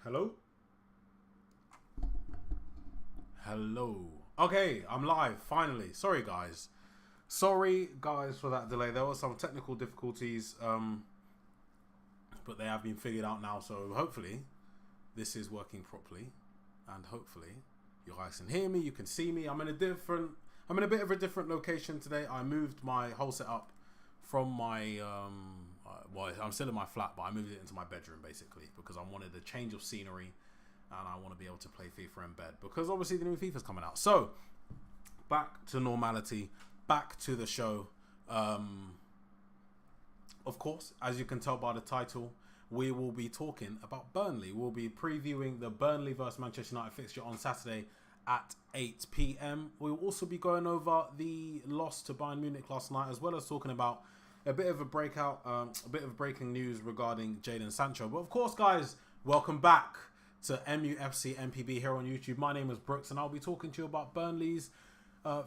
Hello? Hello. Okay, I'm live, finally. Sorry, guys. Sorry, guys, for that delay. There were some technical difficulties, but they have been figured out now, so hopefully this is working properly, and hopefully you guys can hear me, you can see me. I'm in a bit of a different location today. I moved my whole setup from my, well, I'm still in my flat, but I moved it into my bedroom, basically, because I wanted a change of scenery, and I want to be able to play FIFA in bed, because obviously the new FIFA's coming out. So, back to normality, back to the show. Of course, as you can tell by the title, we will be talking about Burnley. We'll be previewing the Burnley versus Manchester United fixture on Saturday at 8 p.m. We'll also be going over the loss to Bayern Munich last night, as well as talking about a bit of a breaking news regarding Jadon Sancho. But of course, guys, welcome back to MUFC MPB here on YouTube. My name is Brooks, and I'll be talking to you about Burnley's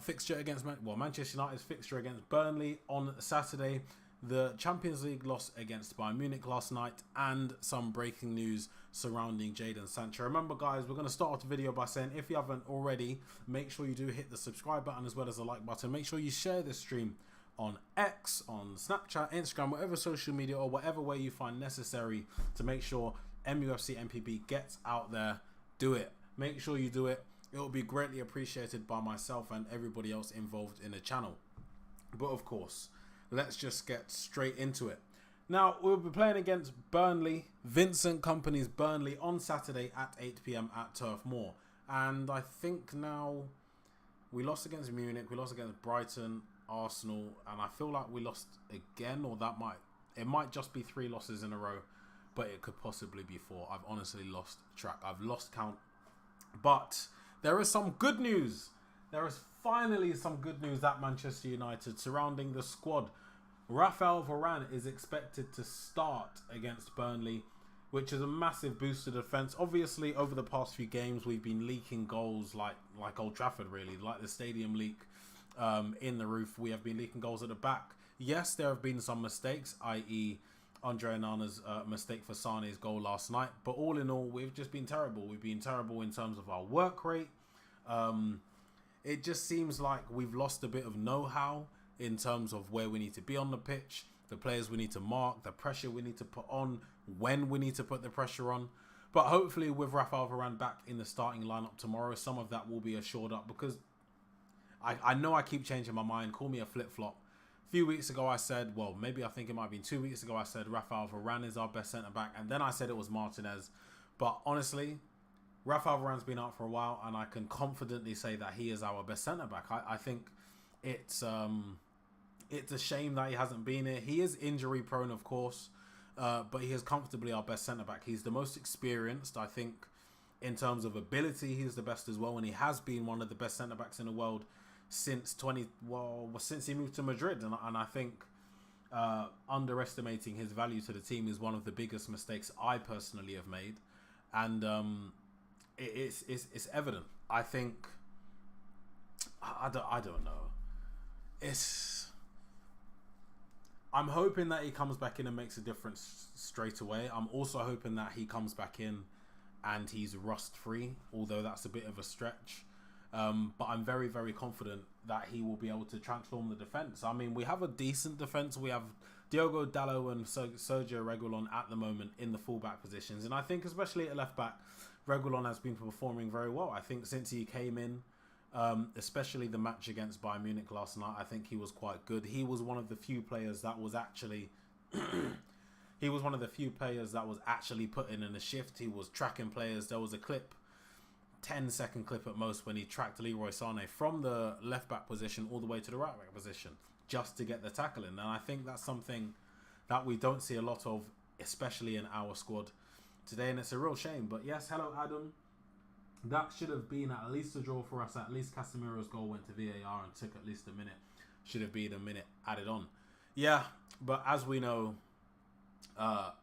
fixture against Manchester United's fixture against Burnley on Saturday, the Champions League loss against Bayern Munich last night, and some breaking news surrounding Jadon Sancho. Remember, guys, we're going to start off the video by saying, if you haven't already, make sure you do hit the subscribe button as well as the like button. Make sure you share this stream on X, on Snapchat, Instagram, whatever social media or whatever way you find necessary to make sure MUFC MPB gets out there. Do it. Make sure you do it. It will be greatly appreciated by myself and everybody else involved in the channel. But of course, let's just get straight into it. Now, we'll be playing against Burnley, Vincent Kompany's Burnley, on Saturday at 8 p.m. at Turf Moor. And I think now we lost against Munich, we lost against Brighton, Arsenal, and I feel like we lost again, or it might just be 3 losses in a row, but it could possibly be 4. I've honestly lost track. I've lost count. But there is some good news. There is finally some good news at Manchester United surrounding the squad. Raphael Varane is expected to start against Burnley, which is a massive boost to defence. Obviously, over the past few games, we've been leaking goals like Old Trafford, really, like the stadium leak in the roof. We have been leaking goals at the back. Yes, there have been some mistakes, i.e. Andre Onana's mistake for Sane's goal last night. But all in all, we've just been terrible. We've been terrible in terms of our work rate. It just seems like we've lost a bit of know-how in terms of where we need to be on the pitch, the players we need to mark, the pressure we need to put on, when we need to put the pressure on. But hopefully with Raphael Varane back in the starting lineup tomorrow, some of that will be assured up, because I know I keep changing my mind. Call me a flip-flop. A few weeks ago I said, well, maybe I think it might have been 2 weeks ago, I said Raphael Varane is our best centre-back, and then I said it was Martinez. But honestly, Raphael Varane's been out for a while, and I can confidently say that he is our best centre-back. I think it's a shame that he hasn't been here. He is injury-prone, of course, but he is comfortably our best centre-back. He's the most experienced. I think in terms of ability, he's the best as well, and he has been one of the best centre-backs in the world since since he moved to Madrid. And I think underestimating his value to the team is one of the biggest mistakes I personally have made. And it's evident. I think I don't know. I'm hoping that he comes back in and makes a difference straight away. I'm also hoping that he comes back in and he's rust free, although that's a bit of a stretch. But I'm very, very confident that he will be able to transform the defence. I mean, we have a decent defence. We have Diogo Dalot and Sergio Reguilon at the moment in the fullback positions. And I think especially at left back, Reguilon has been performing very well. I think since he came in, especially the match against Bayern Munich last night, I think he was quite good. He was one of the few players that was actually... he was one of the few players that was actually putting in a shift. He was tracking players. There was a clip, 10-second clip at most, when he tracked Leroy Sané from the left-back position all the way to the right-back position just to get the tackle in. And I think that's something that we don't see a lot of, especially in our squad today, and it's a real shame. But yes, hello Adam. That should have been at least a draw for us. At least Casemiro's goal went to VAR and took at least a minute. Should have been a minute added on. Yeah, but as we know... well,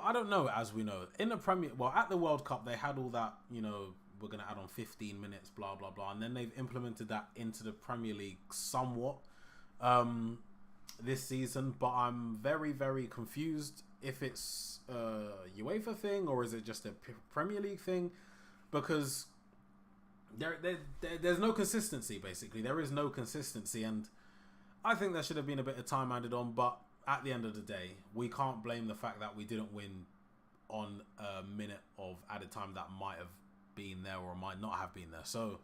I don't know, as we know. In the Premier... Well, at the World Cup, they had all that, you know, we're going to add on 15 minutes, blah, blah, blah. And then they've implemented that into the Premier League somewhat this season. But I'm very, very confused if it's a UEFA thing or is it just a Premier League thing, because there's no consistency. Basically, there is no consistency, and I think there should have been a bit of time added on. But at the end of the day, we can't blame the fact that we didn't win on a minute of added time that might have been there or might not have been there. So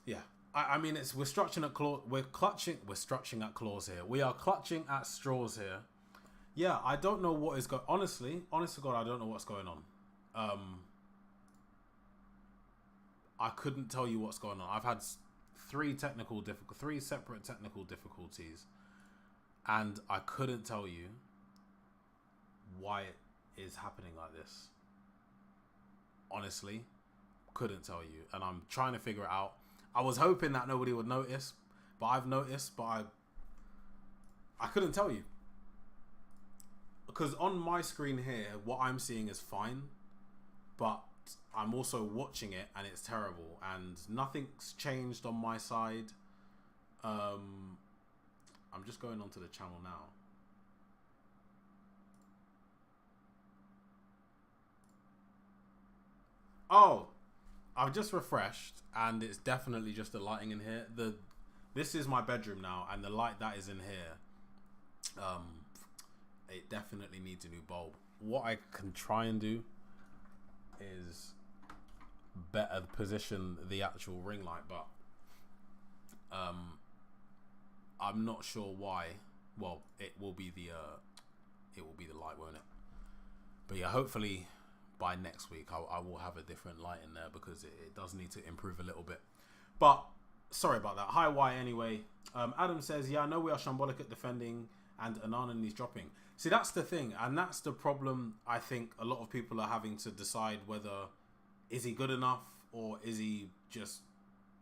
yeah, I mean, we're clutching at claws here. We are clutching at straws here. Yeah, I don't know what is going. Honest to God, I don't know what's going on. I couldn't tell you what's going on. I've had three separate technical difficulties, and I couldn't tell you why it is happening like this. Honestly, couldn't tell you, and I'm trying to figure it out. I was hoping that nobody would notice, but I've noticed, but I couldn't tell you. Because on my screen here, what I'm seeing is fine, but I'm also watching it and it's terrible, and nothing's changed on my side. I'm just going onto the channel now. Oh, I've just refreshed and it's definitely just the lighting in here. This is my bedroom now, and the light that is in here, it definitely needs a new bulb. What I can try and do is better position the actual ring light, but I'm not sure why. Well, it will be the light, won't it? But yeah, hopefully by next week I will have a different light in there, because it does need to improve a little bit. But sorry about that. Hi, why anyway. Adam says, yeah, I know we are shambolic at defending and Onana needs dropping. See, that's the thing, and that's the problem. I think a lot of people are having to decide whether is he good enough or is he just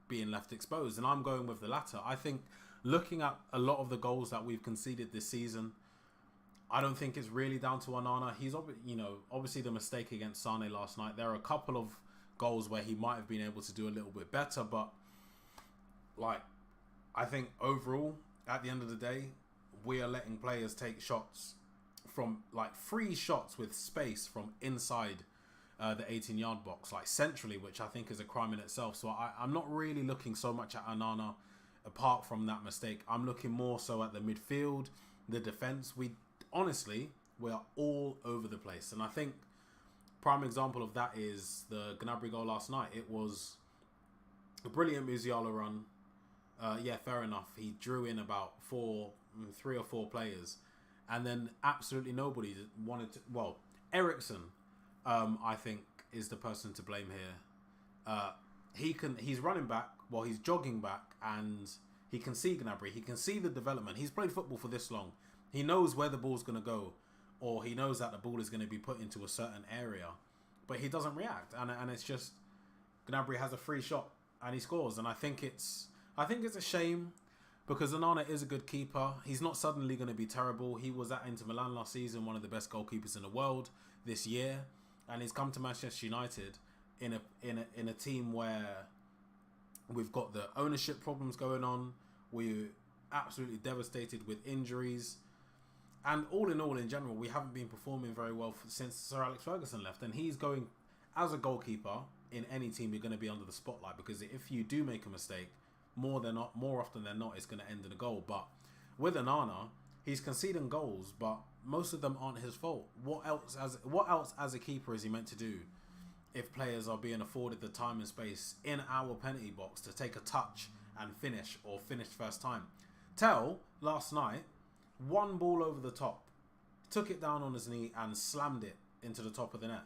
being left exposed, and I'm going with the latter. I think looking at a lot of the goals that we've conceded this season, I don't think it's really down to Onana. He's obviously the mistake against Sane last night. There are a couple of goals where he might have been able to do a little bit better, but like, I think overall, at the end of the day, we are letting players take shots from like free shots with space from inside the 18-yard box, like centrally, which I think is a crime in itself. So I'm not really looking so much at Onana apart from that mistake. I'm looking more so at the midfield, the defense. We are all over the place, and I think prime example of that is the Gnabry goal last night. It was a brilliant Musiala run. Yeah, fair enough. He drew in about 3 or 4 players, and then absolutely nobody wanted to. Well, Ericsson, I think, is the person to blame here. He's running back, he's jogging back, and he can see Gnabry. He can see the development. He's played football for this long. He knows where the ball's going to go, or he knows that the ball is going to be put into a certain area, but he doesn't react, and it's just Gnabry has a free shot and he scores, and I think it's a shame, because Onana is a good keeper. He's not suddenly going to be terrible. He was at Inter Milan last season, one of the best goalkeepers in the world this year, and he's come to Manchester United in a team where we've got the ownership problems going on. We're absolutely devastated with injuries, and all in general, we haven't been performing very well since Sir Alex Ferguson left. And he's going, as a goalkeeper in any team, you're going to be under the spotlight, because if you do make a mistake, more often than not, it's going to end in a goal. But with Onana, he's conceding goals, but most of them aren't his fault. What else as a keeper is he meant to do if players are being afforded the time and space in our penalty box to take a touch and finish, or finish first time? Tell last night, one ball over the top, took it down on his knee and slammed it into the top of the net.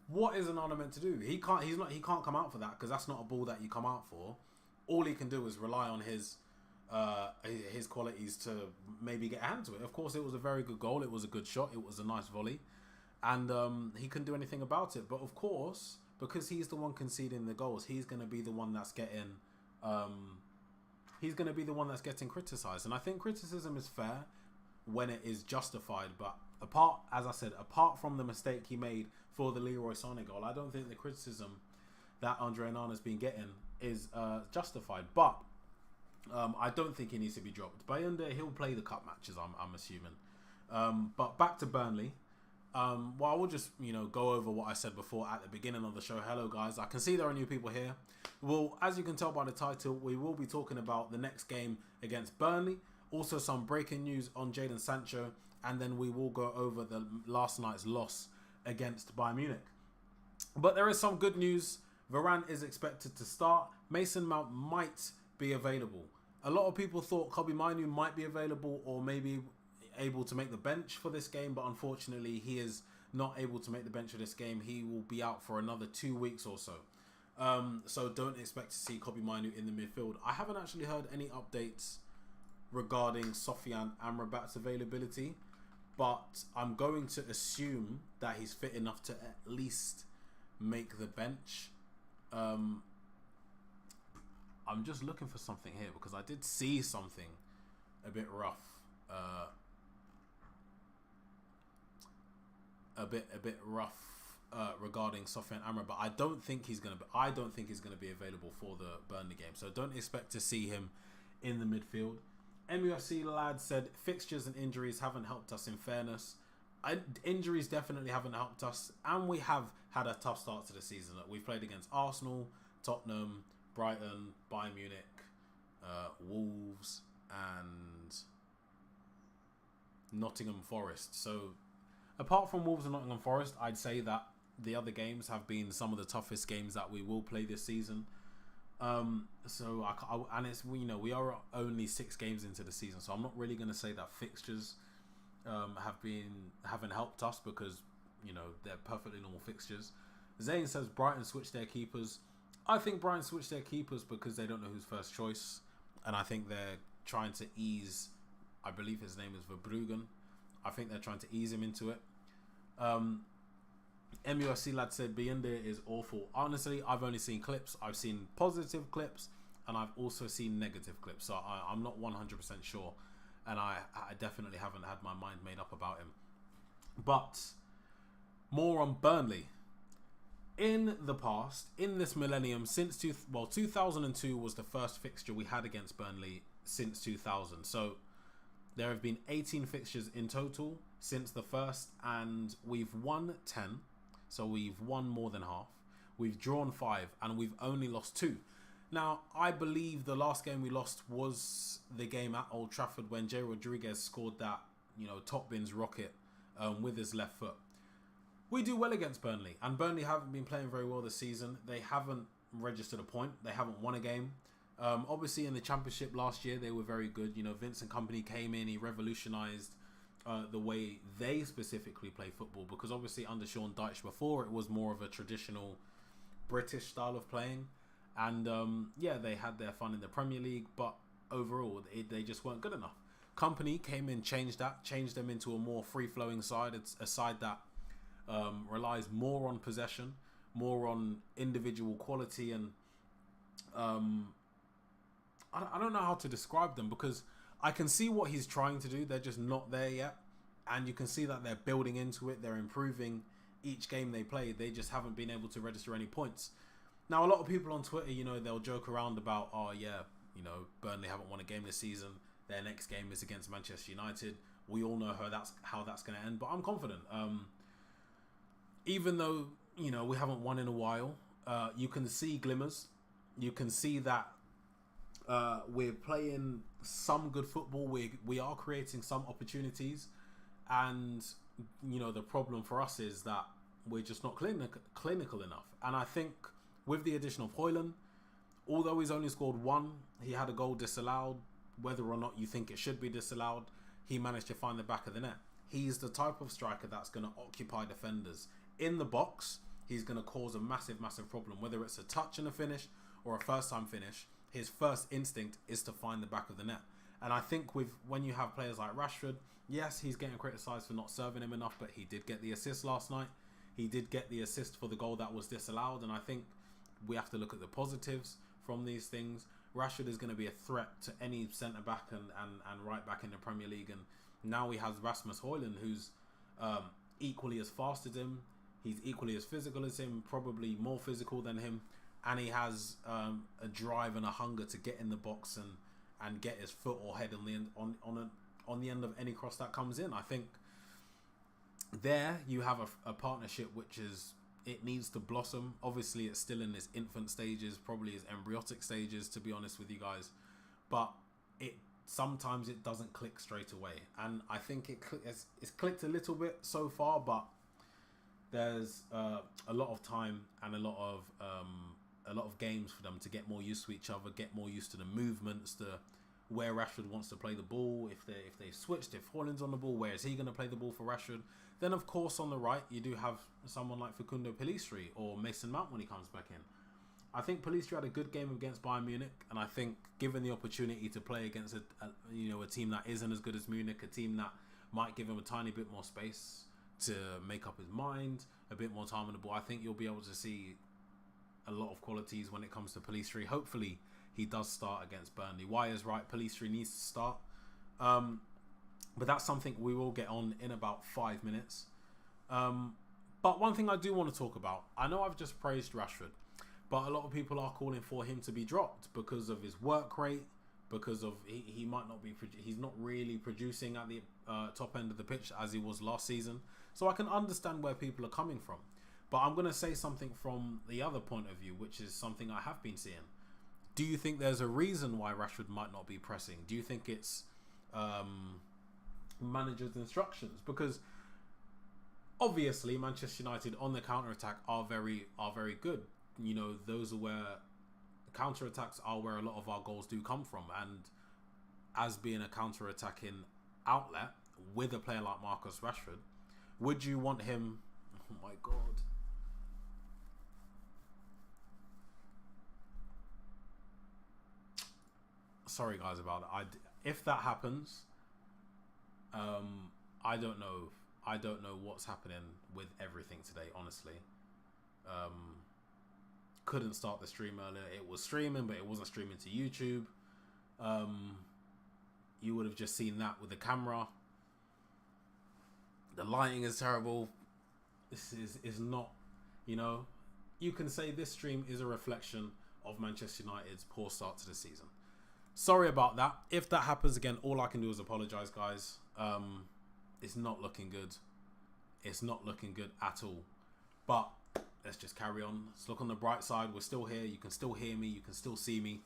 What is Onana meant to do? He can't come out for that, because that's not a ball that you come out for. All he can do is rely on his qualities to maybe get a hand to it. Of course, it was a very good goal. It was a good shot. It was a nice volley, and he couldn't do anything about it. But of course, because he's the one conceding the goals, he's going to be the one that's getting criticised. And I think criticism is fair when it is justified. But apart from the mistake he made for the Leroy Sané goal, I don't think the criticism that Andre Onana's been getting is justified. But I don't think he needs to be dropped. Bayunda, he'll play the cup matches, I'm assuming. But back to Burnley. Well, I will just, go over what I said before at the beginning of the show. Hello, guys. I can see there are new people here. Well, as you can tell by the title, we will be talking about the next game against Burnley. Also, some breaking news on Jadon Sancho. And then we will go over the last night's loss against Bayern Munich. But there is some good news. Varane is expected to start. Mason Mount might be available. A lot of people thought Kobbie Mainoo might be available or maybe able to make the bench for this game, but unfortunately he is not able to make the bench for this game. He will be out for another 2 weeks or so. So don't expect to see Kobbie Mainoo in the midfield. I haven't actually heard any updates regarding Sofiane Amrabat's availability, but I'm going to assume that he's fit enough to at least make the bench. I'm just looking for something here because I did see something a bit rough. A bit rough regarding Sofiane Amrabat. I don't think he's gonna be available for the Burnley game. So don't expect to see him in the midfield. MUFC lad said fixtures and injuries haven't helped us. In fairness, injuries definitely haven't helped us, and we have had a tough start to the season. We've played against Arsenal, Tottenham, Brighton, Bayern Munich, Wolves, and Nottingham Forest. So apart from Wolves and Nottingham Forest, I'd say that the other games have been some of the toughest games that we will play this season. And it's, we are only 6 games into the season, so I'm not really going to say that fixtures haven't helped us because they're perfectly normal fixtures. Zane says Brighton switched their keepers. I think Brighton switched their keepers because they don't know who's first choice, and I think they're trying to ease. I believe his name is Verbruggen. I think they're trying to ease him into it. MUFC lad said Biende is awful. Honestly, I've only seen clips. I've seen positive clips and I've also seen negative clips. So I'm not 100% sure. And I definitely haven't had my mind made up about him. But more on Burnley. In the past, in this millennium, since 2002 was the first fixture we had against Burnley since 2000. So there have been 18 fixtures in total since the first, and we've won 10. So we've won more than half. We've drawn 5, and we've only lost 2. Now, I believe the last game we lost was the game at Old Trafford when Jay Rodriguez scored that, top bins rocket with his left foot. We do well against Burnley, and Burnley haven't been playing very well this season. They haven't registered a point. They haven't won a game. Obviously, in the Championship last year, they were very good. Vince and company came in. He revolutionised the way they specifically play football, because obviously under Sean Dyche before, it was more of a traditional British style of playing. And they had their fun in the Premier League, but overall, they just weren't good enough. Company came in, changed them into a more free-flowing side. It's a side that relies more on possession, more on individual quality, and I don't know how to describe them, because I can see what he's trying to do. They're just not there yet, and you can see that they're building into it. They're improving each game they play. They just haven't been able to register any points. Now, a lot of people on Twitter, they'll joke around about, Burnley haven't won a game this season. Their next game is against Manchester United. We all know how that's going to end, but I'm confident. Even though, we haven't won in a while, you can see glimmers. You can see that we're playing some good football. We are creating some opportunities. And, the problem for us is that we're just not clinical enough. And I think with the addition of Højlund, although he's only scored 1, he had a goal disallowed. Whether or not you think it should be disallowed, he managed to find the back of the net. He's the type of striker that's going to occupy defenders. In the box, he's going to cause a massive, massive problem. Whether it's a touch and a finish or a first-time finish, his first instinct is to find the back of the net. And I think when you have players like Rashford, yes, he's getting criticised for not serving him enough, but he did get the assist last night. He did get the assist for the goal that was disallowed, and I think we have to look at the positives from these things. Rashford is going to be a threat to any centre-back and right back in the Premier League, and now he has Rasmus Højlund, who's equally as fast as him. He's equally as physical as him, probably more physical than him, and he has a drive and a hunger to get in the box and get his foot or head on the end of any cross that comes in. I think there you have a partnership which it needs to blossom. Obviously, it's still in its infant stages, probably its embryonic stages, to be honest with you guys. But sometimes it doesn't click straight away, and I think it's clicked a little bit so far, but there's a lot of time and a lot of games for them to get more used to each other, get more used to the movements, where Rashford wants to play the ball. If they've switched, if Haaland's on the ball, where is he going to play the ball for Rashford? Then of course on the right you do have someone like Facundo Pellistri or Mason Mount when he comes back in. I think Pellistri had a good game against Bayern Munich, and I think given the opportunity to play against a team that isn't as good as Munich, a team that might give him a tiny bit more space to make up his mind, a bit more time on the ball, I think you'll be able to see a lot of qualities when it comes to Pellistri. Hopefully he does start against Burnley. Wyer's right, Pellistri needs to start. But that's something we will get on in about 5 minutes. But one thing I do want to talk about, I know I've just praised Rashford, but a lot of people are calling for him to be dropped because of his work rate, because of he might not be, he's not really producing at the top end of the pitch as he was last season. So I can understand where people are coming from. But I'm going to say something from the other point of view, which is something I have been seeing. Do you think there's a reason why Rashford might not be pressing? Do you think it's manager's instructions? Because obviously Manchester United on the counter-attack are very good. You know, those are where counter-attacks are where a lot of our goals do come from. And as being a counter-attacking outlet with a player like Marcus Rashford, would you want him... Oh my God. Sorry guys about that. If that happens, I don't know. I don't know what's happening with everything today, honestly. Couldn't start the stream earlier. It was streaming, but it wasn't streaming to YouTube. You would have just seen that with the camera. The lighting is terrible. This is not, you know, you can say this stream is a reflection of Manchester United's poor start to the season. Sorry about that. If that happens again, all I can do is apologise, guys. It's not looking good. It's not looking good at all. But let's just carry on. Let's look on the bright side. We're still here. You can still hear me. You can still see me.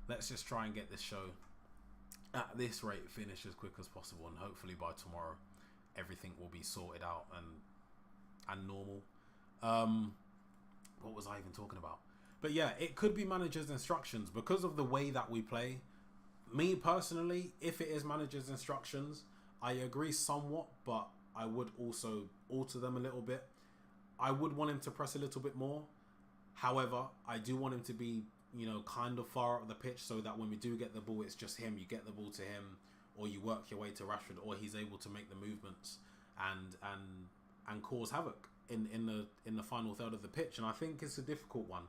Let's just try and get this show at this rate finished as quick as possible. And hopefully by tomorrow, everything will be sorted out and normal. What was I even talking about? But yeah, it could be manager's instructions because of the way that we play. Me personally, if it is manager's instructions, I agree somewhat, but I would also alter them a little bit. I would want him to press a little bit more. However, I do want him to be, you know, kind of far up the pitch so that when we do get the ball, it's just him. You get the ball to him, or you work your way to Rashford, or he's able to make the movements and cause havoc in the final third of the pitch. And I think it's a difficult one.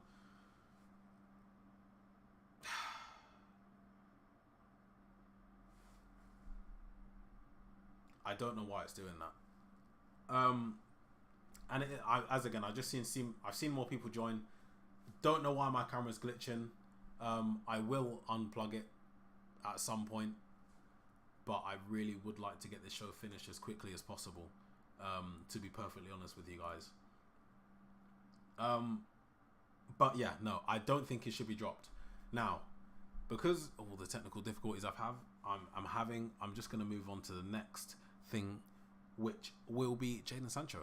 I don't know why it's doing that. And I've just seen more people join. Don't know why my camera's glitching. I will unplug it at some point, but I really would like to get this show finished as quickly as possible. To be perfectly honest with you guys. But yeah, no, I don't think it should be dropped. Now, because of all the technical difficulties I'm having, I'm just going to move on to the next thing, which will be Jadon Sancho.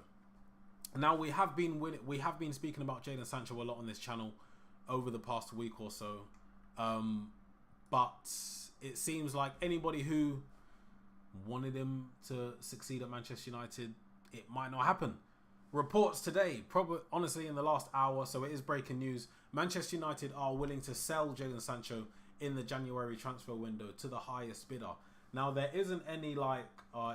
Now we have been speaking about Jadon Sancho a lot on this channel over the past week or so, but it seems like anybody who wanted him to succeed at Manchester United, it might not happen. Reports today, probably honestly in the last hour, so it is breaking news. Manchester United are willing to sell Jadon Sancho in the January transfer window to the highest bidder. Now, there isn't any like,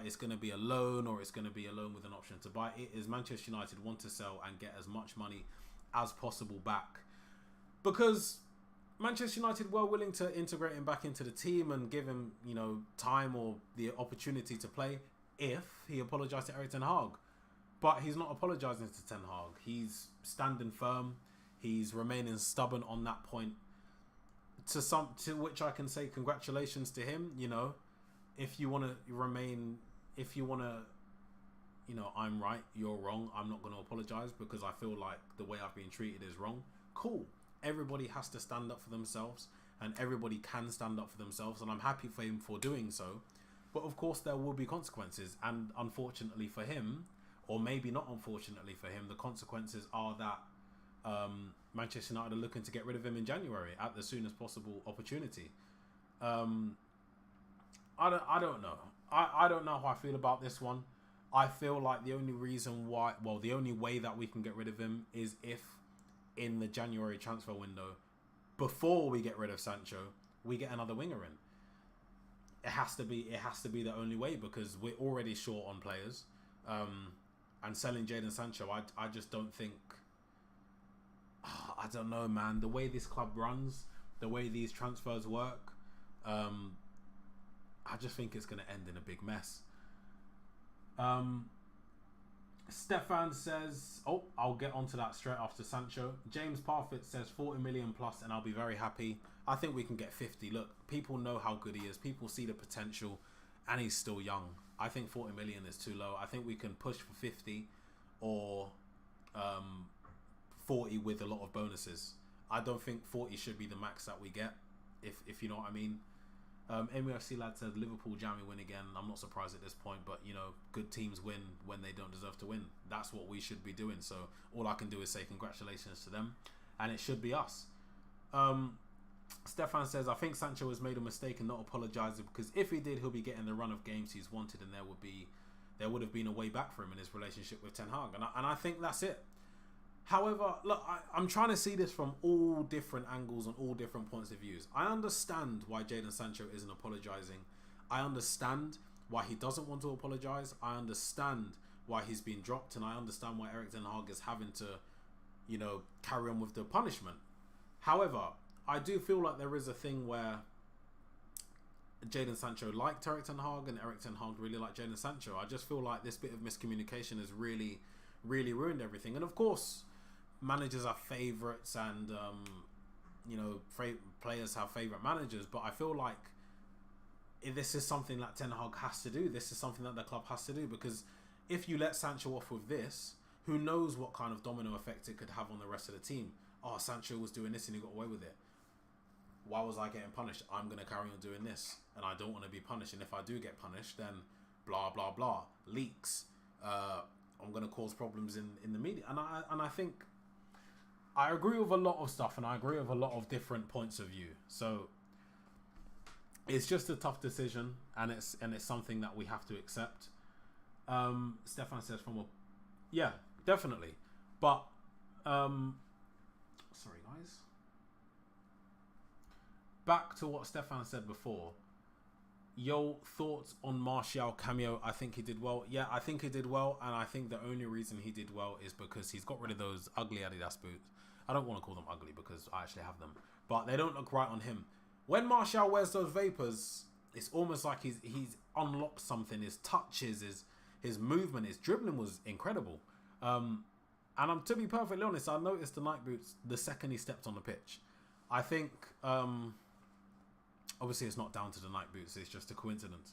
it's going to be a loan or it's going to be a loan with an option to buy. It is Manchester United want to sell and get as much money as possible back. Because Manchester United were willing to integrate him back into the team and give him, you know, time or the opportunity to play if he apologised to Erik ten Hag. But he's not apologising to Ten Hag. He's standing firm. He's remaining stubborn on that point. To which I can say congratulations to him, you know. if you want to remain, if you want to, you know, I'm right, you're wrong, I'm not going to apologize because I feel like the way I've been treated is wrong. Cool. Everybody has to stand up for themselves, and everybody can stand up for themselves, and I'm happy for him for doing so. But of course there will be consequences, and unfortunately for him, or maybe not unfortunately for him, the consequences are that Manchester United are looking to get rid of him in January at the soonest possible opportunity. I don't know. I don't know how I feel about this one. I feel like the only reason why, well, the only way that we can get rid of him is if in the January transfer window, before we get rid of Sancho, we get another winger in. It has to be the only way, because we're already short on players. And selling Jadon Sancho, I just don't think, I don't know, man. The way this club runs, the way these transfers work, I just think it's going to end in a big mess. Stefan says, oh, I'll get onto that straight after Sancho. James Parfitt says 40 million plus and I'll be very happy. I think we can get 50. Look, people know how good he is. People see the potential, and he's still young. I think 40 million is too low. I think we can push for 50 or 40 with a lot of bonuses. I don't think 40 should be the max that we get, if you know what I mean. MUFC lad said Liverpool jammy win again. I'm not surprised at this point, but you know, good teams win when they don't deserve to win. That's what we should be doing. So all I can do is say congratulations to them, and it should be us. Stefan says, I think Sancho has made a mistake in not apologising, because if he did, he'll be getting the run of games he's wanted, and there would have been a way back for him in his relationship with Ten Hag, and I think that's it. However, look, I'm trying to see this from all different angles and all different points of views. I understand why Jadon Sancho isn't apologising. I understand why he doesn't want to apologise. I understand why he's been dropped, and I understand why Erik Ten Hag is having to, you know, carry on with the punishment. However, I do feel like there is a thing where Jadon Sancho liked Erik Ten Hag, and Erik Ten Hag really liked Jadon Sancho. I just feel like this bit of miscommunication has really, really ruined everything. And of course, managers are favourites, and you know, players have favourite managers, but I feel like this is something that Ten Hag has to do. This is something that the club has to do, because if you let Sancho off with this, who knows what kind of domino effect it could have on the rest of the team. Oh, Sancho was doing this and he got away with it. Why was I getting punished? I'm going to carry on doing this, and I don't want to be punished, and if I do get punished, then blah blah blah, leaks, I'm going to cause problems in the media. And I think I agree with a lot of stuff, and I agree with a lot of different points of view. So it's just a tough decision, and it's something that we have to accept. Stefan says yeah, definitely. But sorry guys. Back to what Stefan said before. Your thoughts on Martial cameo? I think he did well. Yeah, I think he did well, and I think the only reason he did well is because he's got rid of those ugly Adidas boots. I don't want to call them ugly because I actually have them, but they don't look right on him. When Martial wears those Vapors, it's almost like he's unlocked something. His touches, his movement, his dribbling was incredible. And I'm, to be perfectly honest, I noticed the night boots the second he stepped on the pitch. I think obviously it's not down to the night boots, it's just a coincidence.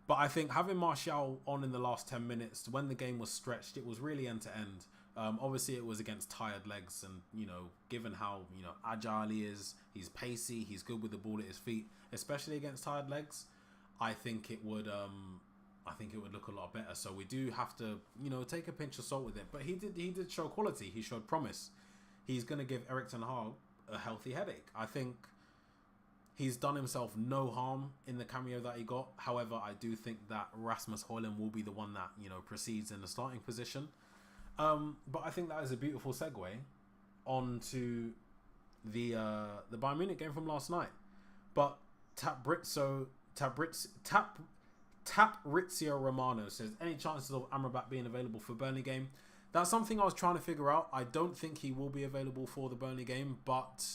But I think having Martial on in the last 10 minutes, when the game was stretched, it was really end to end. Obviously it was against tired legs, and you know, given how, you know, agile he is, he's pacey, he's good with the ball at his feet, especially against tired legs, I think it would look a lot better. So we do have to, you know, take a pinch of salt with it. But he did show quality, he showed promise. He's going to give Erik Ten Hag a healthy headache. I think he's done himself no harm in the cameo that he got. However, I do think that Rasmus Højlund will be the one that, you know, proceeds in the starting position. But I think that is a beautiful segue onto the Bayern Munich game from last night. But Taprizio Romano says, any chances of Amrabat being available for Burnley game? That's something I was trying to figure out. I don't think he will be available for the Burnley game, but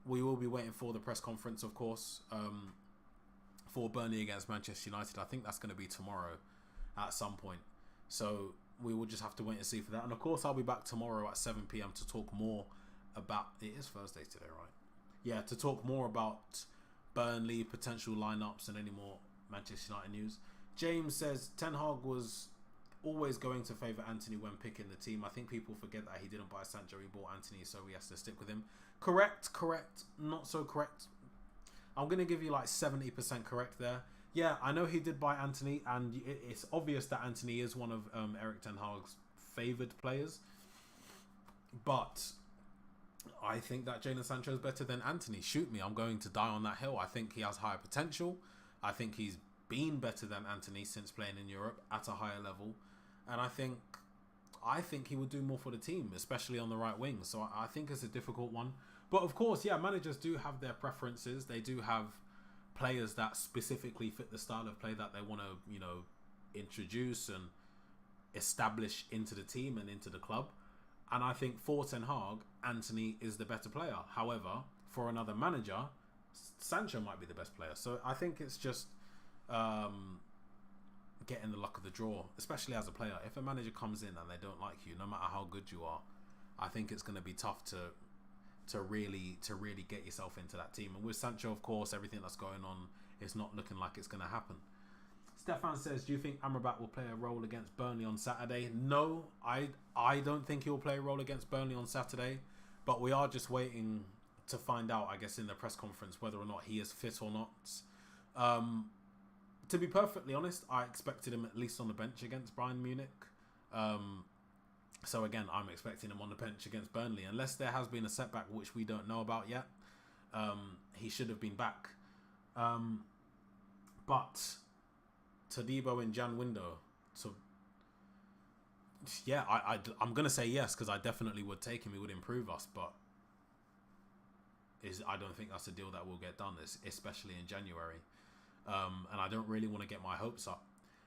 we will be waiting for the press conference, of course, for Burnley against Manchester United. I think that's going to be tomorrow at some point. So we will just have to wait and see for that. And of course, I'll be back tomorrow at 7 p.m. to talk more about... It is Thursday today, right? Yeah, to talk more about Burnley, potential lineups, and any more Manchester United news. James says Ten Hag was always going to favour Anthony when picking the team. I think people forget that he didn't buy Sancho, he bought Anthony, so he has to stick with him. Correct, not so correct. I'm going to give you like 70% correct there. Yeah, I know he did buy Anthony, and it's obvious that Anthony is one of Erik Ten Hag's favoured players. But I think that Jadon Sancho is better than Anthony. Shoot me, I'm going to die on that hill. I think he has higher potential. I think he's been better than Anthony since playing in Europe at a higher level. And I think he would do more for the team, especially on the right wing. So I think it's a difficult one. But of course, yeah, managers do have their preferences. They do have players that specifically fit the style of play that they want to, you know, introduce and establish into the team and into the club. And I think for Ten Hag, Anthony is the better player. However, for another manager, Sancho might be the best player. So I think it's just getting the luck of the draw, especially as a player. If a manager comes in and they don't like you, no matter how good you are, I think it's going to be tough to really get yourself into that team. And with Sancho, of course, everything that's going on is not looking like it's going to happen. Stefan says, do you think Amrabat will play a role against Burnley on Saturday? No, I don't think he'll play a role against Burnley on Saturday, but we are just waiting to find out, I guess, in the press conference whether or not he is fit or not. To be perfectly honest, I expected him at least on the bench against Bayern Munich. So again, I'm expecting him on the bench against Burnley. Unless there has been a setback which we don't know about yet, he should have been back. But Todibo in Jan window. So yeah, I'm going to say yes, because I definitely would take him. He would improve us, but I don't think that's a deal that will get done, especially in January. And I don't really want to get my hopes up.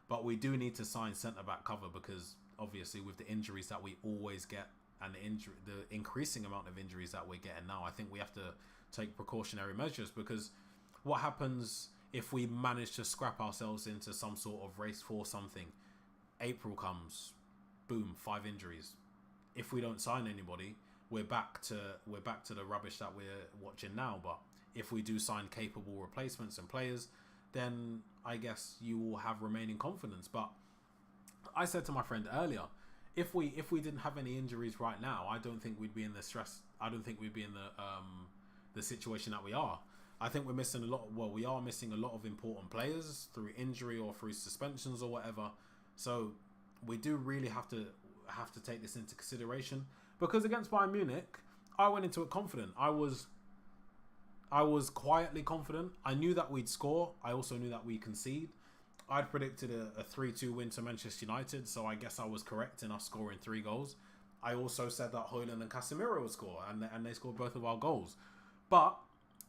But we do need to sign centre-back cover, because obviously with the injuries that we always get and the increasing amount of injuries that we're getting now, I think we have to take precautionary measures, because what happens if we manage to scrap ourselves into some sort of race for something? April comes, boom, 5 injuries. If we don't sign anybody, we're back to the rubbish that we're watching now. But if we do sign capable replacements and players, then I guess you will have remaining confidence. But I said to my friend earlier, if we didn't have any injuries right now, I don't think we'd be in the stress. I don't think we'd be in the situation that we are. I think we're missing a lot. Well, we are missing a lot of important players through injury or through suspensions or whatever. So we do really have to take this into consideration, because against Bayern Munich, I went into it confident. I was quietly confident. I knew that we'd score. I also knew that we'd concede. I'd predicted a 3-2 win to Manchester United, so I guess I was correct in us scoring 3 goals. I also said that Højlund and Casemiro would score, and they scored both of our goals. But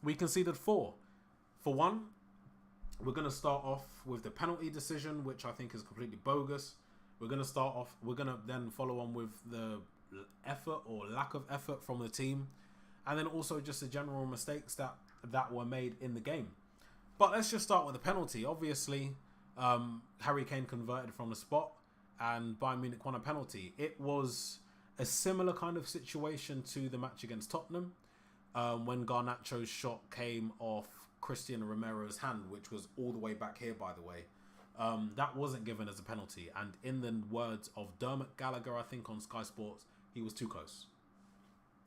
we conceded 4. For one, we're going to start off with the penalty decision, which I think is completely bogus. We're going to then follow on with the effort or lack of effort from the team. And then also just the general mistakes that were made in the game. But let's just start with the penalty. Obviously, Harry Kane converted from the spot and Bayern Munich won a penalty. It was a similar kind of situation to the match against Tottenham, when Garnacho's shot came off Cristiano Romero's hand, which was all the way back here, by the way. That wasn't given as a penalty. And in the words of Dermot Gallagher, I think on Sky Sports, he was too close.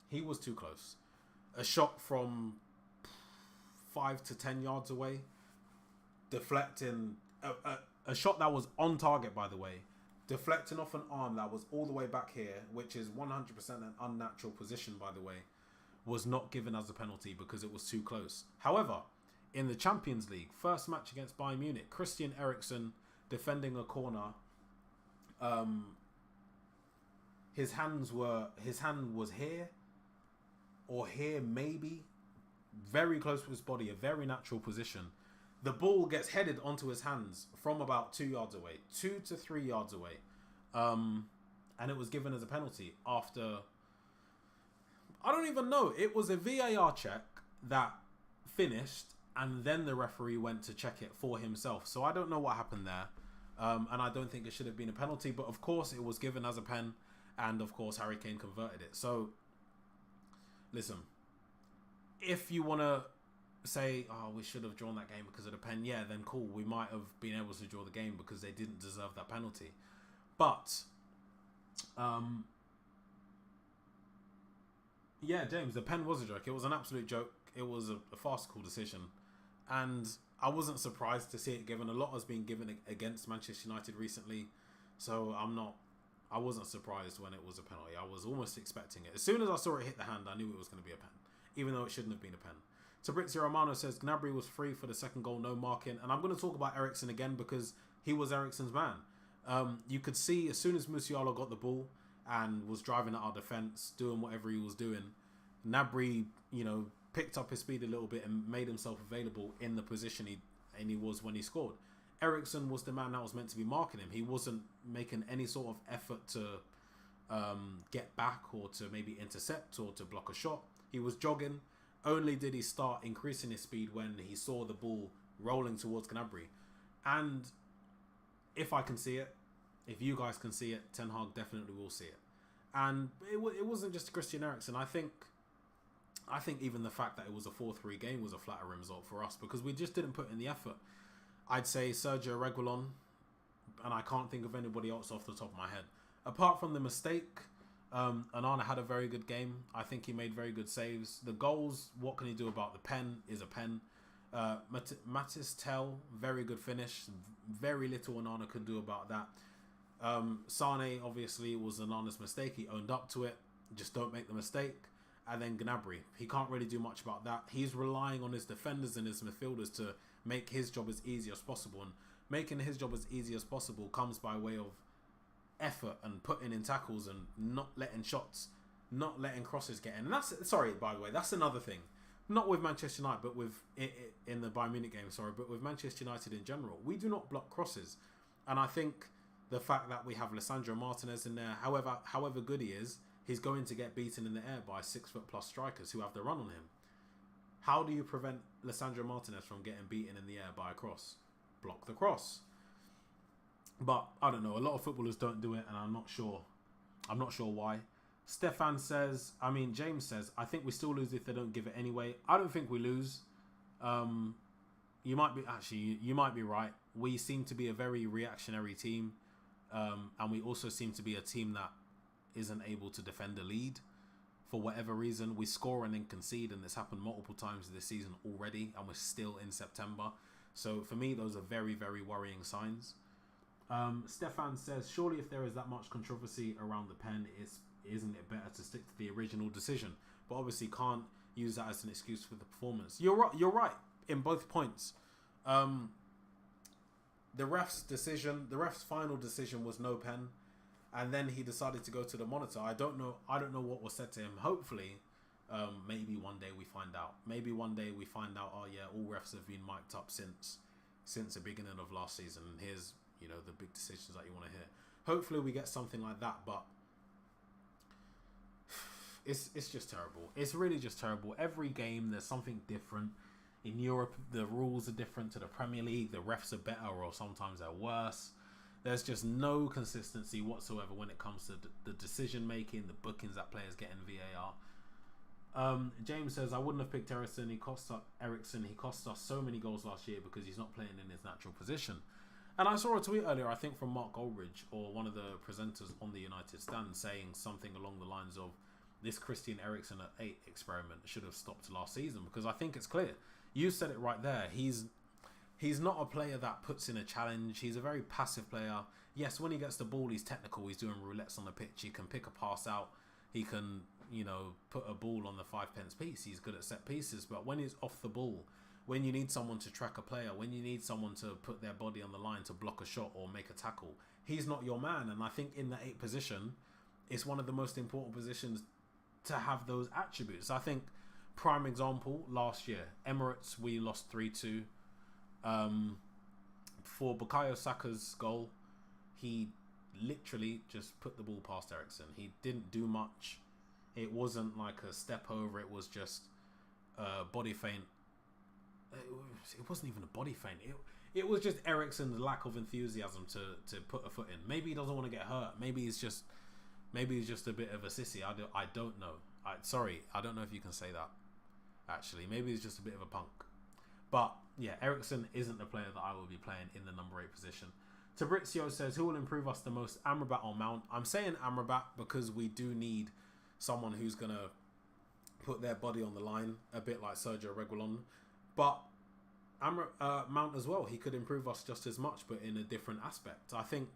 He was too close. A shot from 5 to 10 yards away, deflecting a shot that was on target, by the way, deflecting off an arm that was all the way back here, which is 100% an unnatural position, by the way, was not given as a penalty because it was too close. However, in the Champions League, first match against Bayern Munich, Christian Eriksen defending a corner, his hand was here or here, maybe, very close to his body, a very natural position. The ball gets headed onto his hands from about 2 yards away, 2 to 3 yards away, and it was given as a penalty after, I don't even know, it was a VAR check that finished, and then the referee went to check it for himself. So I don't know what happened there, and I don't think it should have been a penalty, but of course it was given as a pen, and of course Harry Kane converted it. So listen, if you want to say, oh, we should have drawn that game because of the pen, yeah, then cool, we might have been able to draw the game because they didn't deserve that penalty. But yeah, James, the pen was a joke. It was an absolute joke. It was a farcical decision, and I wasn't surprised to see it given. A lot has been given against Manchester United recently, so I wasn't surprised when it was a penalty. I was almost expecting it. As soon as I saw it hit the hand, I knew it was going to be a pen, even though it shouldn't have been a pen. Fabrizio Romano says Gnabry was free for the second goal, no marking. And I'm going to talk about Eriksen again because he was Eriksen's man. You could see as soon as Musiala got the ball and was driving at our defence, doing whatever he was doing, Gnabry, picked up his speed a little bit and made himself available in the position he was when he scored. Eriksen was the man that was meant to be marking him. He wasn't making any sort of effort to get back or to maybe intercept or to block a shot. He was jogging. Only did he start increasing his speed when he saw the ball rolling towards Gnabry. And if I can see it, if you guys can see it, Ten Hag definitely will see it. And it wasn't just Christian Eriksen. I think even the fact that it was a 4-3 game was a flattering result for us because we just didn't put in the effort. I'd say Sergio Reguilon, and I can't think of anybody else off the top of my head. Apart from the mistake, Onana had a very good game. I think he made very good saves. The goals, what can he do about the pen is a pen. Mattis Tell, very good finish. Very little Onana could do about that. Sane, obviously, was Onana's mistake. He owned up to it. Just don't make the mistake. And then Gnabry, he can't really do much about that. He's relying on his defenders and his midfielders to make his job as easy as possible. And making his job as easy as possible comes by way of effort and putting in tackles and not letting shots, not letting crosses get in. And that's, sorry, by the way, that's another thing. Not with Manchester United, but with in the Bayern Munich game, but with Manchester United in general. We do not block crosses. And I think the fact that we have Lisandro Martinez in there, however good he is, he's going to get beaten in the air by 6-foot-plus strikers who have the run on him. How do you prevent Lisandro Martinez from getting beaten in the air by a cross? Block the cross. But I don't know. A lot of footballers don't do it, and I'm not sure. I'm not sure why. James says, I think we still lose if they don't give it anyway. I don't think we lose. You might be right. We seem to be a very reactionary team, and we also seem to be a team that isn't able to defend a lead for whatever reason. We score and then concede, and this happened multiple times this season already, and we're still in September. So for me, those are very, very worrying signs. Stefan says, surely if there is that much controversy around the pen, isn't it better to stick to the original decision? But obviously can't use that as an excuse for the performance. You're right in both points. The ref's final decision was no pen, and then he decided to go to the monitor. I don't know what was said to him. Hopefully, maybe one day we find out. Maybe one day we find out, oh yeah, all refs have been mic'd up since the beginning of last season. And here's, the big decisions that you want to hear. Hopefully we get something like that, but it's just terrible. It's really just terrible. Every game there's something different. In Europe, the rules are different to the Premier League. The refs are better, or sometimes they're worse. There's just no consistency whatsoever when it comes to the decision making, the bookings that players get in VAR. James says, I wouldn't have picked Eriksen. He cost us so many goals last year because he's not playing in his natural position. And I saw a tweet earlier, I think from Mark Goldridge, or one of the presenters on the United stand, saying something along the lines of, this Christian Eriksen at 8 experiment should have stopped last season, because I think it's clear. You said it right there. He's not a player that puts in a challenge. He's a very passive player. Yes, when he gets the ball, he's technical. He's doing roulettes on the pitch. He can pick a pass out. He can, put a ball on the 5-pence piece. He's good at set pieces. But when he's off the ball, when you need someone to track a player, when you need someone to put their body on the line to block a shot or make a tackle, he's not your man. And I think in the 8 position, it's one of the most important positions to have those attributes. I think, prime example, last year, Emirates, we lost 3-2. For Bukayo Saka's goal, he literally just put the ball past Eriksen. He didn't do much. It wasn't like a step over. It was just a body feint. It wasn't even a body feint. It was just Eriksen's lack of enthusiasm to put a foot in. Maybe he doesn't want to get hurt. Maybe he's just a bit of a sissy. I don't know. I don't know if you can say that. Actually, maybe he's just a bit of a punk. But yeah, Eriksen isn't the player that I will be playing in the number 8 position. Fabrizio says, who will improve us the most, Amrabat or Mount? I'm saying Amrabat because we do need someone who's going to put their body on the line, a bit like Sergio Reguilon. But Mount as well, he could improve us just as much, but in a different aspect. I think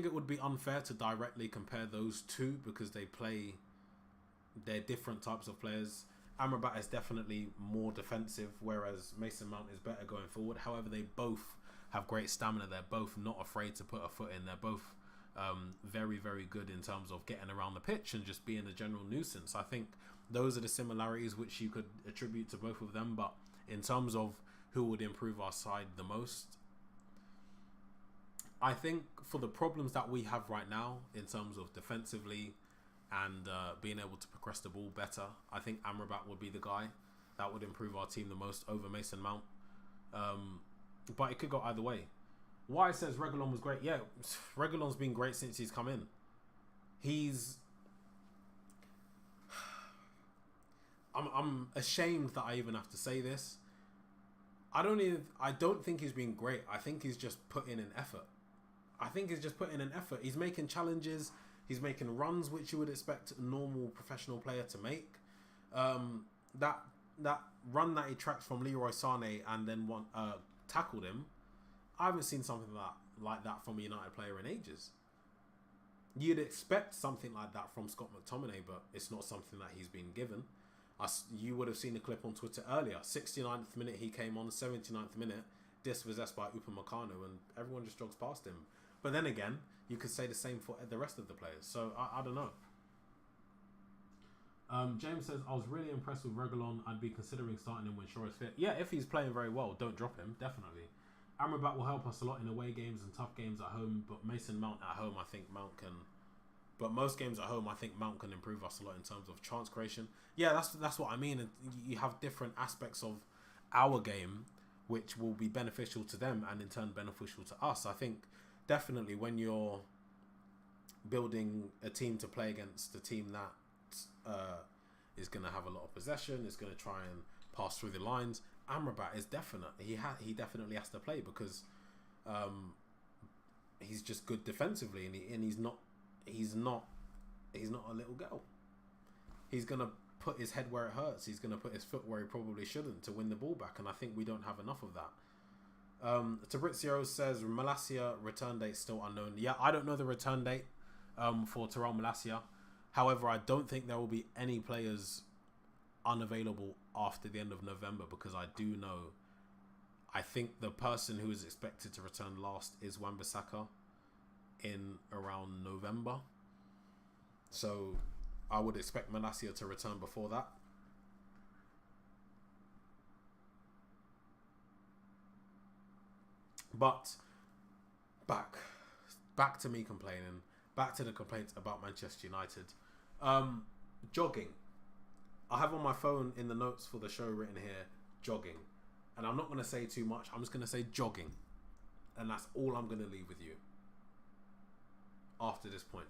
it would be unfair to directly compare those two because they're different types of players. Amrabat is definitely more defensive, whereas Mason Mount is better going forward. However, they both have great stamina. They're both not afraid to put a foot in. They're both very, very good in terms of getting around the pitch and just being a general nuisance. I think those are the similarities which you could attribute to both of them. But in terms of who would improve our side the most, I think for the problems that we have right now in terms of defensively and being able to progress the ball better, I think Amrabat would be the guy that would improve our team the most over Mason Mount. But it could go either way. Why says Reguilon was great? Yeah, Reguilon's been great since he's come in. I'm ashamed that I even have to say this. I don't think he's been great. I think he's just put in an effort. He's making challenges. He's making runs which you would expect a normal professional player to make. That run that he tracked from Leroy Sané and then tackled him. I haven't seen something like that from a United player in ages. You'd expect something like that from Scott McTominay, but it's not something that he's been given. You would have seen the clip on Twitter earlier. 69th minute he came on, 79th minute dispossessed by Upamecano, and everyone just jogs past him. But then again, you could say the same for the rest of the players. So I don't know. James says, I was really impressed with Reguilon. I'd be considering starting him when Shaw is fit. Yeah, if he's playing very well, don't drop him, definitely. Amrabat will help us a lot in away games and tough games at home, but Mason Mount at home, I think Mount can... But most games at home, I think Mount can improve us a lot in terms of chance creation. Yeah, that's what I mean. And you have different aspects of our game which will be beneficial to them and in turn beneficial to us. I think definitely when you're building a team to play against a team that is going to have a lot of possession, is going to try and pass through the lines, Amrabat is definite. He definitely has to play because he's just good defensively, and he's not a little girl. He's going to put his head where it hurts. He's going to put his foot where he probably shouldn't to win the ball back, and I think we don't have enough of that. Fabrizio says Malacia return date still unknown. Yeah, I don't know the return date for Tyrell Malacia. However, I don't think there will be any players unavailable after the end of November because I think the person who is expected to return last is Wan-Bissaka in around November. So I would expect Malacia to return before that. But back to me complaining. Back to the complaints about Manchester United. Jogging. I have on my phone in the notes for the show written here, jogging. And I'm not going to say too much. I'm just going to say jogging. And that's all I'm going to leave with you after this point.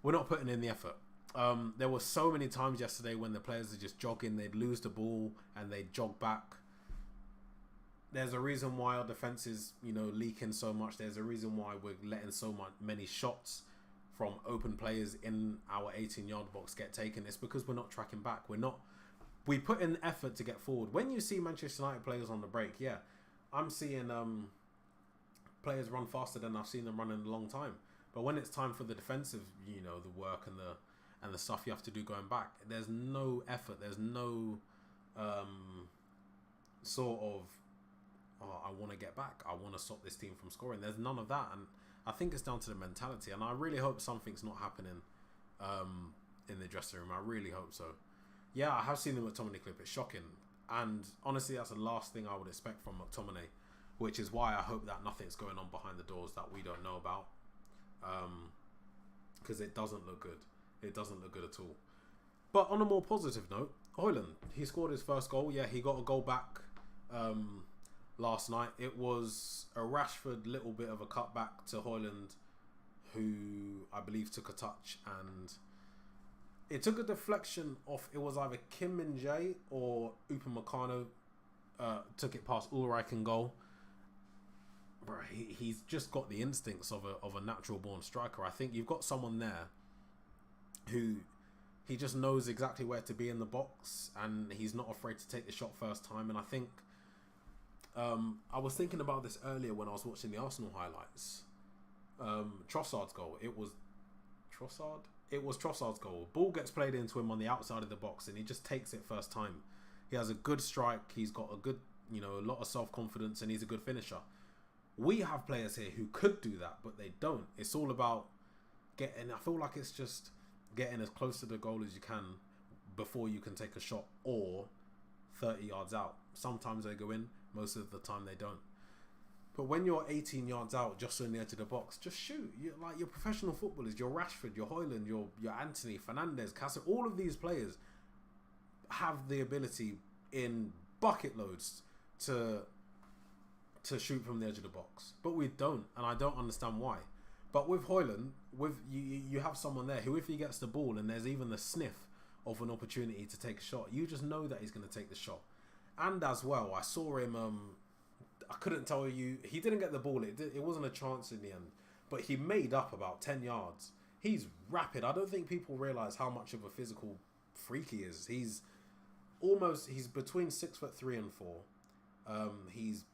We're not putting in the effort. There were so many times yesterday when the players are just jogging. They'd lose the ball and they'd jog back. There's a reason why our defense is, leaking so much. There's a reason why we're letting many shots from open players in our 18-yard box get taken. It's because we're not tracking back. We put in effort to get forward. When you see Manchester United players on the break, yeah, I'm seeing players run faster than I've seen them run in a long time. But when it's time for the defensive, the work and the stuff you have to do going back, there's no effort. There's no sort of, I want to get back. I want to stop this team from scoring. There's none of that. And I think it's down to the mentality. And I really hope something's not happening in the dressing room. I really hope so. Yeah, I have seen the McTominay clip. It's shocking. And honestly, that's the last thing I would expect from McTominay, which is why I hope that nothing's going on behind the doors that we don't know about. Because it doesn't look good. It doesn't look good at all. But on a more positive note, Højlund, he scored his first goal. Yeah, he got a goal back last night. It was a Rashford little bit of a cutback to Højlund, who I believe took a touch, and it took a deflection off. It was either Kim Min-jae or Upamecano took it past Ulreich in goal. Bro, he's just got the instincts of a natural born striker. I think you've got someone there who he just knows exactly where to be in the box, and he's not afraid to take the shot first time. And I think I was thinking about this earlier when I was watching the Arsenal highlights. Trossard's goal. It was Trossard. It was Trossard's goal. Ball gets played into him on the outside of the box, and he just takes it first time. He has a good strike. He's got a good, a lot of self-confidence, and he's a good finisher. We have players here who could do that, but they don't. It's all about getting. I feel like it's just getting as close to the goal as you can before you can take a shot, or 30 yards out. Sometimes they go in. Most of the time they don't. But when you're 18 yards out, just on the edge of the box, just shoot. You're professional footballers. You're Rashford, you're Højlund, you're Anthony, Fernandes, Casemiro. All of these players have the ability in bucket loads to shoot from the edge of the box, but we don't, and I don't understand why. But with Højlund, you have someone there who, if he gets the ball and there's even the sniff of an opportunity to take a shot, you just know that he's going to take the shot. And as well, I saw him. I couldn't tell you, he didn't get the ball. It wasn't a chance in the end, but he made up about 10 yards. He's rapid. I don't think people realise how much of a physical freak he is. He's between 6'3" and 4. He's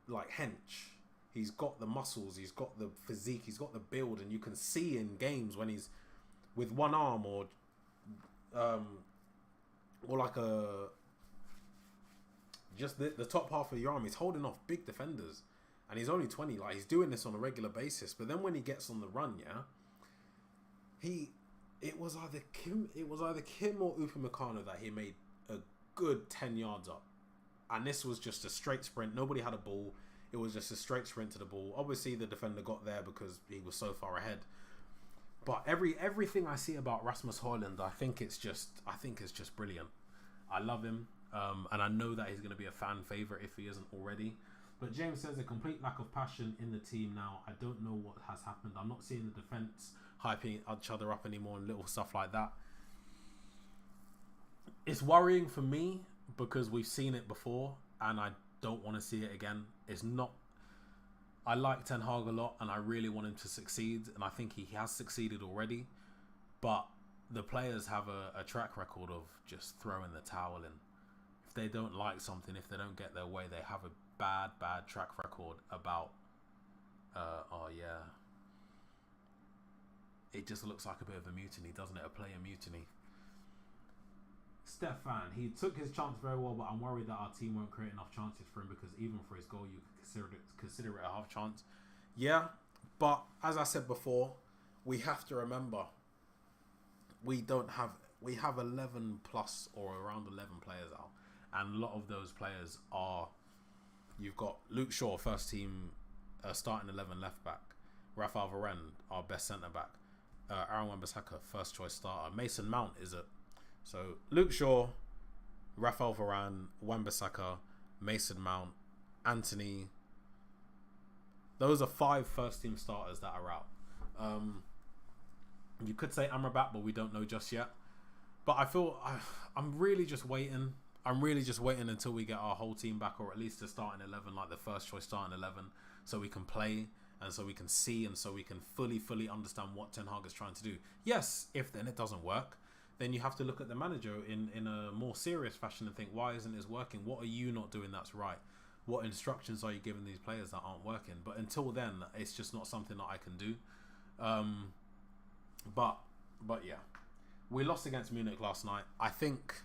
like hench. He's got the muscles, he's got the physique, he's got the build, and you can see in games when he's with one arm or like just the top half of your arm, he's holding off big defenders, and he's only 20. Like, he's doing this on a regular basis. But then when he gets on the run, it was either Kim or Upamecano that he made a good 10 yards up. And this was just a straight sprint. Nobody had a ball. It was just a straight sprint to the ball. Obviously, the defender got there because he was so far ahead. But everything I see about Rasmus Højlund, I think it's just brilliant. I love him, and I know that he's going to be a fan favourite if he isn't already. But James says a complete lack of passion in the team now. I don't know what has happened. I'm not seeing the defence hyping each other up anymore and little stuff like that. It's worrying for me because we've seen it before, and I don't want to see it again. It's not. I like Ten Hag a lot, and I really want him to succeed, and I think he has succeeded already. But the players have a track record of just throwing the towel in. If they don't like something, if they don't get their way, they have a bad track record about, it just looks like a bit of a mutiny, doesn't it? A player mutiny. Stefan, he took his chance very well, but I'm worried that our team won't create enough chances for him, because even for his goal, you could consider it a half chance. Yeah, but as I said before, we have to remember we have 11 plus or around 11 players out, and a lot of those players are, you've got Luke Shaw, first team starting 11 left back, Rafael Varane, our best centre back, Aaron Wan-Bissaka, first choice starter, Mason Mount is it. So Luke Shaw, Rafael Varane, Wan-Bissaka, Mason Mount, Anthony. Those are 5 first team starters that are out. You could say Amrabat, but we don't know just yet. But I feel I'm really just waiting. I'm really just waiting until we get our whole team back, or at least the starting 11, like the first choice starting 11, so we can play and so we can see and so we can fully understand what Ten Hag is trying to do. Yes, if then it doesn't work, then you have to look at the manager in a more serious fashion and think, why isn't this working? What are you not doing that's right? What instructions are you giving these players that aren't working? But until then, it's just not something that I can do. But yeah, we lost against Munich last night. I think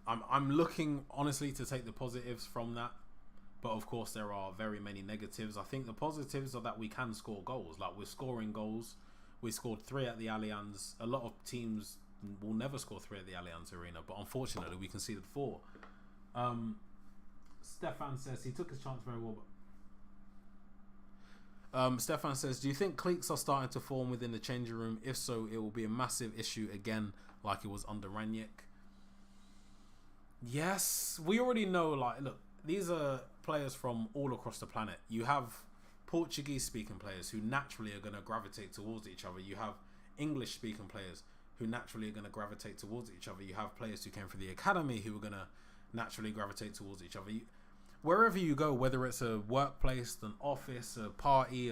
I'm looking honestly to take the positives from that, but of course there are very many negatives. I think the positives are that we can score goals. Like, we're scoring goals. We scored 3 at the Allianz. A lot of teams will never score 3 at the Allianz Arena, but unfortunately we conceded 4. Stefan says he took his chance very well. Stefan says, do you think cliques are starting to form within the changing room? If so, it will be a massive issue again, like it was under Ranić. Yes, we already know, like, look, these are players from all across the planet. You have Portuguese-speaking players who naturally are going to gravitate towards each other. You have English-speaking players who naturally are going to gravitate towards each other. You have players who came from the academy who are going to naturally gravitate towards each other. Wherever you go, whether it's a workplace, an office, a party,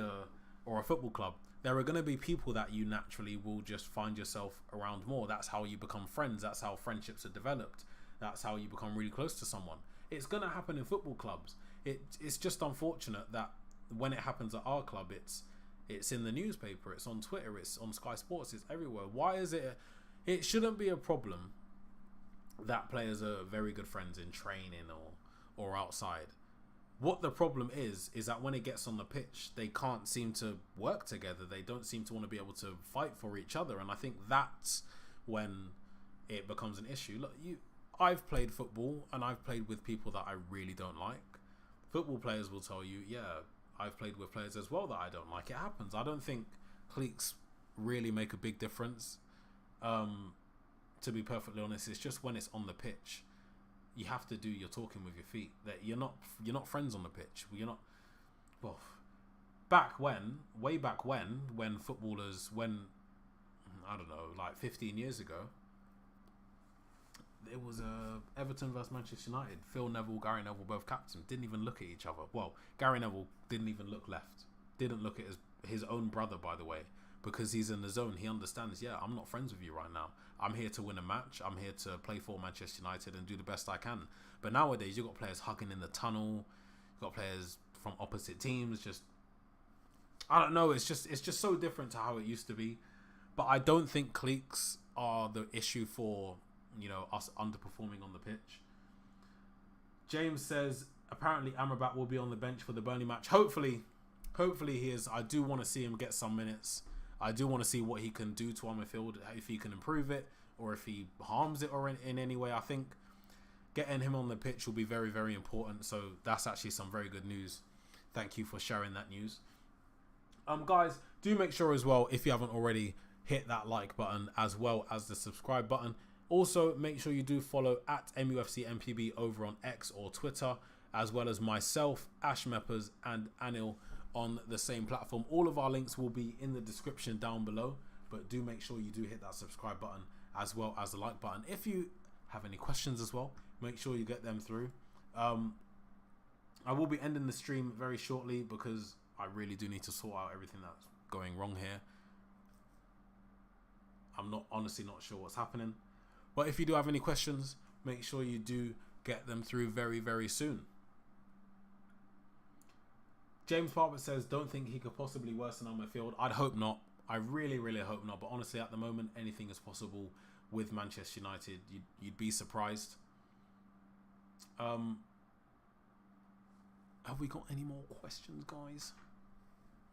or a football club, there are going to be people that you naturally will just find yourself around more. That's how you become friends. That's how friendships are developed. That's how you become really close to someone. It's going to happen in football clubs. It's just unfortunate that when it happens at our club, it's in the newspaper, it's on Twitter, it's on Sky Sports, it's everywhere. Why is it? It shouldn't be a problem that players are very good friends in training or outside. What the problem is that when it gets on the pitch, they can't seem to work together. They don't seem to want to be able to fight for each other. And I think that's when it becomes an issue. Look, I've played football and I've played with people that I really don't like. Football players will tell you, yeah, I've played with players as well that I don't like. It happens. I don't think cliques really make a big difference. To be perfectly honest, it's just when it's on the pitch, you have to do your talking with your feet. That you're not friends on the pitch. You're not. Well, way back when footballers, I don't know, like 15 years ago, it was Everton versus Manchester United. Phil Neville, Gary Neville, both captains, didn't even look at each other. Well, Gary Neville didn't even look left. Didn't look at his own brother, by the way, because he's in the zone. He understands, yeah, I'm not friends with you right now. I'm here to win a match. I'm here to play for Manchester United and do the best I can. But nowadays, you've got players hugging in the tunnel. You've got players from opposite teams. Just, I don't know. It's just so different to how it used to be. But I don't think cliques are the issue for, us underperforming on the pitch. James says, apparently Amrabat will be on the bench for the Burnley match. Hopefully he is. I do want to see him get some minutes. I do want to see what he can do to our midfield, if he can improve it or if he harms it or in any way. I think getting him on the pitch will be very, very important. So that's actually some very good news. Thank you for sharing that news. Guys, do make sure as well, if you haven't already, hit that like button as well as the subscribe button. Also, make sure you do follow at MUFCMPB over on X or Twitter, as well as myself, Ash Meppers, and Anil on the same platform. All of our links will be in the description down below, but do make sure you do hit that subscribe button as well as the like button. If you have any questions as well, make sure you get them through. I will be ending the stream very shortly because I really do need to sort out everything that's going wrong here. I'm honestly not sure what's happening. But if you do have any questions, make sure you do get them through very, very soon. James Parker says, don't think he could possibly worsen our midfield. I'd hope not. I really, really hope not. But honestly, at the moment, anything is possible with Manchester United. You'd be surprised. Have we got any more questions, guys?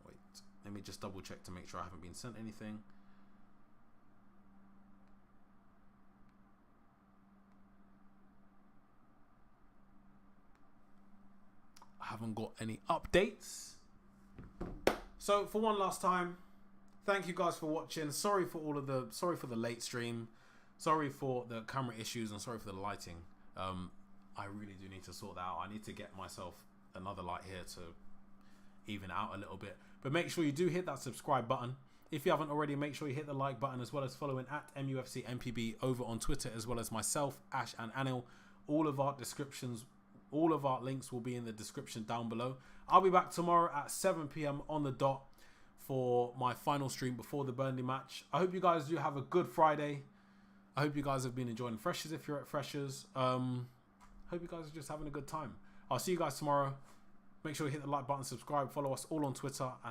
Wait, let me just double check to make sure I haven't been sent anything. Haven't got any updates. So for one last time, thank you guys for watching. Sorry for the late stream. Sorry for the camera issues and sorry for the lighting. I really do need to sort that out. I need to get myself another light here to even out a little bit. But make sure you do hit that subscribe button. If you haven't already, make sure you hit the like button as well as following at MUFCMPB over on Twitter, as well as myself, Ash and Anil. All of our links will be in the description down below. I'll be back tomorrow at 7 PM on the dot for my final stream before the Burnley match. I hope you guys do have a good Friday. I hope you guys have been enjoying Freshers if you're at Freshers. Hope you guys are just having a good time. I'll see you guys tomorrow. Make sure you hit the like button, subscribe, follow us all on Twitter.